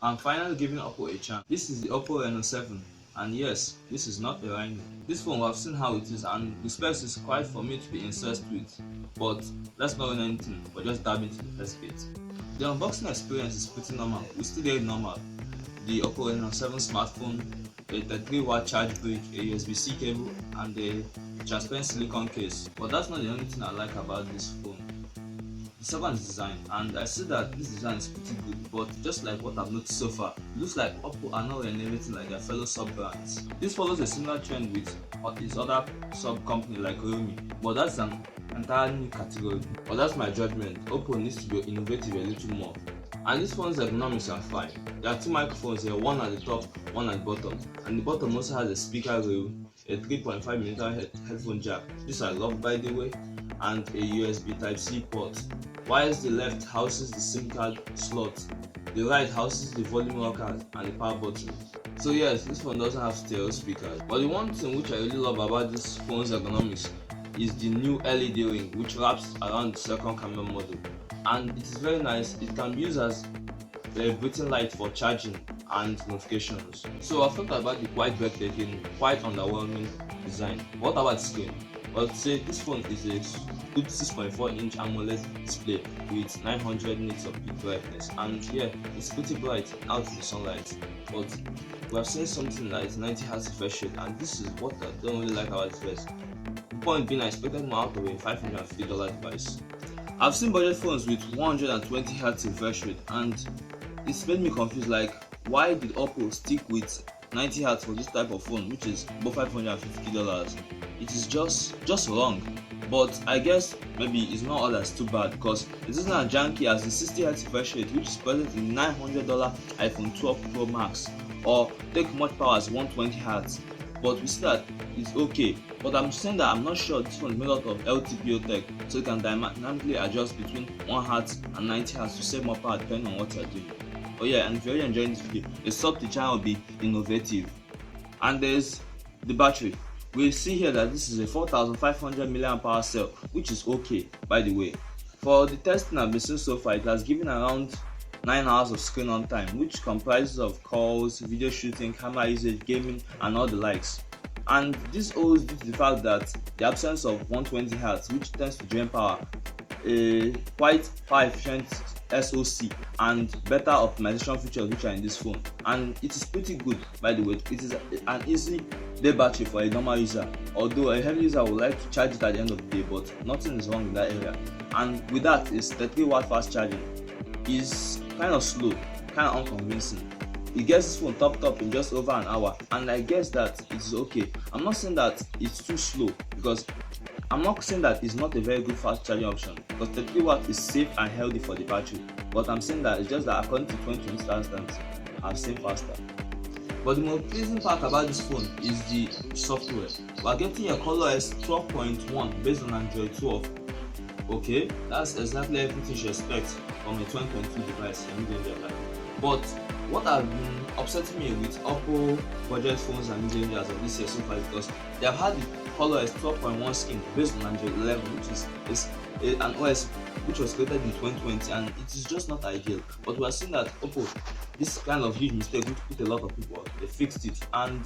I'm finally giving OPPO a chance. This is the OPPO Reno 7, and yes, this is not a Reno. This phone, I've seen how it is, and the specs is quite for me to be impressed with. But let's not run anything, but just dive into the first bit. The unboxing experience is pretty normal. We still get normal. The OPPO Reno 7 smartphone, a 33-watt charge brick, a USB-C cable, and a transparent silicone case. But that's not the only thing I like about this phone. The servant's design, and I see that this design is pretty good, but just like what I've noticed so far, it looks like OPPO are not renovating like their fellow sub-brands. This follows a similar trend with its other sub-company like Realme, but that's an entirely new category. But that's my judgment. OPPO needs to be innovative a little more. And this phone's ergonomics are fine. There are two microphones here, one at the top, one at the bottom, and the bottom also has a speaker rail, a 3.5mm headphone jack, this I love by the way, and a USB Type-C port. Whilst the left houses the SIM card slot, the right houses the volume rocker and the power button. So yes, this phone doesn't have stereo speakers, but the one thing which I really love about this phone's ergonomics is the new LED ring which wraps around the second camera module, and it is very nice. It can be used as a built-in light for charging and notifications. So I've thought about the quite breathtaking, quite underwhelming design. What about the screen? Well, say this phone is a good 6.4-inch AMOLED display with 900 nits of peak brightness, and yeah, it's pretty bright out in the sunlight. But we are seeing something that is 90Hz refresh rate, and this is what I don't really like about this. The point being, I expected more out of a $550 device. I've seen budget phones with 120Hz refresh rate, and it's made me confused. Like, why did OPPO stick with 90Hz for this type of phone, which is about $550? It is just wrong. But I guess maybe it's not all that's too bad, because it isn't as janky as the 60Hz refresh rate which is present in $900 iPhone 12 Pro Max, or take much power as 120Hz. But we see that it's okay. But I'm saying that I'm not sure this one is made out of LTPO tech, so you can dynamically adjust between 1Hz and 90Hz to save more power depending on what you're doing. Oh yeah, and if you're really enjoying this video, a sub to channel will be innovative. And there's the battery. We see here that this is a 4500 mAh cell, which is okay by the way. For the testing I've been seeing so far, it has given around 9 hours of screen on time, which comprises of calls, video shooting, camera usage, gaming, and all the likes. And this owes due to the fact that the absence of 120Hz, which tends to drain power, a quite far efficient SoC, and better optimization features which are in this phone. And it is pretty good by the way. It is an easy day battery for a normal user, although a heavy user would like to charge it at the end of the day, but nothing is wrong in that area. And with that, is 33-watt fast charging. Is kind of slow, kind of unconvincing. It gets this phone topped up in just over an hour, and I guess that it is okay. I'm not saying that it's too slow, because I'm not saying that it's not a very good fast charging option, because 33 watt is safe and healthy for the battery. But I'm saying that it's just that according to 2020 standards, I've seen faster. But the most pleasing part about this phone is the software. We're getting a ColorOS 12.1 based on Android 12. Okay, that's exactly everything you expect from a 2022 device. But what has been upsetting me with OPPO budget phones and midrangers of this year so far is because they have had the ColorOS 12.1 skin based on Android 11, which is an OS which was created in 2020, and it is just not ideal. But we are seeing that OPPO, this kind of huge mistake which put a lot of people out, they fixed it, and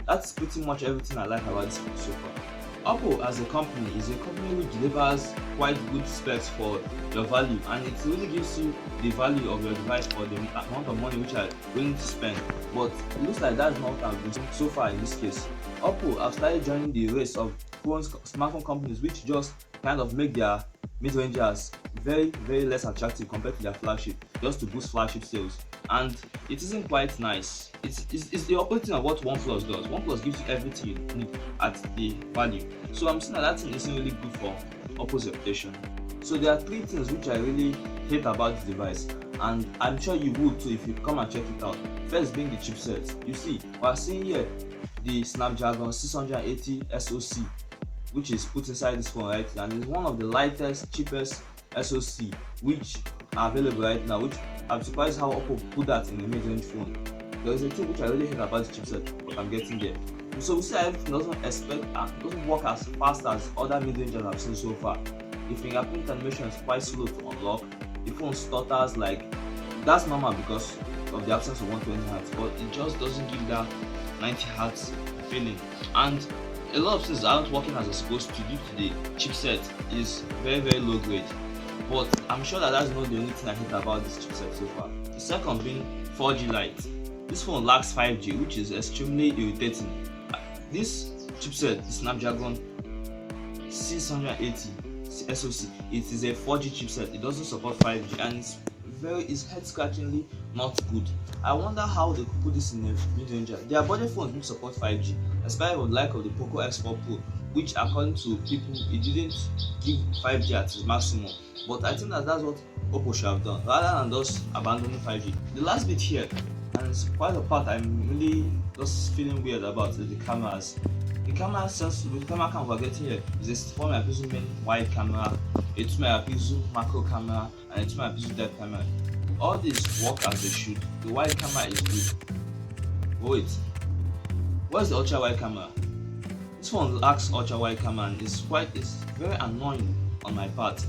that's pretty much everything I like about this phone so far. OPPO as a company is a company which delivers quite good specs for your value, and it really gives you the value of your device for the amount of money which you are willing to spend. But it looks like that's not what I've been seeing so far in this case. OPPO have started joining the race of smartphone companies which just kind of make their mid-rangers very less attractive compared to their flagship, just to boost flagship sales. And it isn't quite nice. It's the opposite of what OnePlus does. OnePlus gives you everything you need at the value. So I'm saying that thing isn't really good for OPPO's reputation. So there are three things which I really hate about this device, and I'm sure you would too if you come and check it out. First being the chipset. You see, we're seeing here the Snapdragon 680 SoC, which is put inside this phone right, and it's one of the lightest, cheapest SoC which are available right now, which I'm surprised how OPPO put that in a mid-range phone. There is a thing which I really hate about the chipset, but I'm getting there. So we see everything doesn't work as fast as other mid-rangers I've seen so far. The fingerprint animation is quite slow to unlock. The phone stutters, like that's normal because of the absence of 120 hertz, but it just doesn't give that 90 hertz feeling. And a lot of things aren't working as it's supposed to due to the chipset is very low grade. But I'm sure that that's not the only thing I hate about this chipset so far. The second being 4G Lite. This phone lacks 5G, which is extremely irritating. This chipset, the Snapdragon 680 SoC, it is a 4G chipset. It doesn't support 5G, and it's head scratchingly not good. I wonder how they could put this in a mid-ranger. Their budget phones which support 5G, especially with the like of the POCO X4 Pro, which according to people it didn't give 5G at its maximum. But I think that's what OPPO should have done rather than just abandoning 5G. The last bit here, and it's quite a part I'm really just feeling weird about, is the cameras. The camera cam we're getting here is a 64 megapixel main wide camera, a 2 megapixel macro camera, and a 2 megapixel depth camera. All these work as they should. The wide camera is good. Wait, what's the ultra wide camera? This one lacks ultra wide camera and it's very annoying on my part,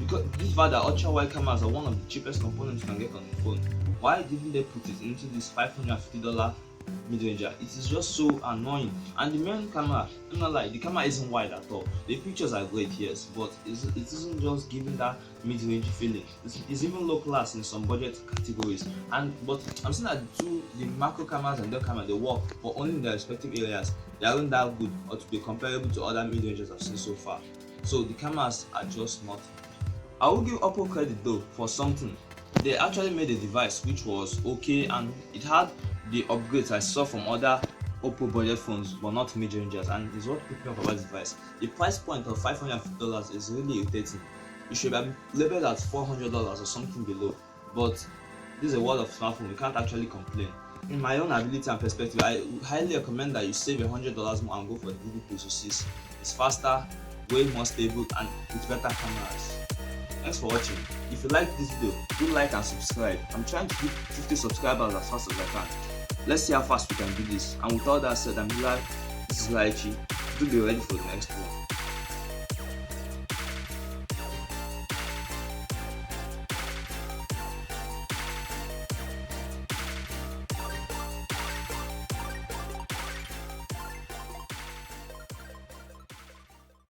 because this fact that ultra wide cameras are one of the cheapest components you can get on the phone. Why didn't they put it into this $550 mid-ranger? It is just so annoying. And the main camera, I'm not like the camera isn't wide at all. The pictures are great, yes, but it isn't just giving that mid-range feeling. It's even low class in some budget categories. But I'm saying that the macro cameras and depth camera, they work, but only in their respective areas. They aren't that good or to be comparable to other mid-rangers I've seen so far. So the cameras are just not. I will give OPPO credit though for something. They actually made a device which was okay, and it had the upgrades I saw from other OPPO budget phones, but not mid-rangers, and is what put me off about this device. The price point of $550 is really irritating. It should have been labeled at $400 or something below, but this is a world of smartphone, we can't actually complain. In my own ability and perspective, I highly recommend that you save $100 more and go for the Google Pixel 6. It's faster, way more stable, and with better cameras. Thanks for watching. If you like this video, do like and subscribe. I'm trying to hit 50 subscribers as fast as I can. Let's see how fast we can do this. And with all that said, I'm Hilal. This is Laichi. Do be ready for the next one.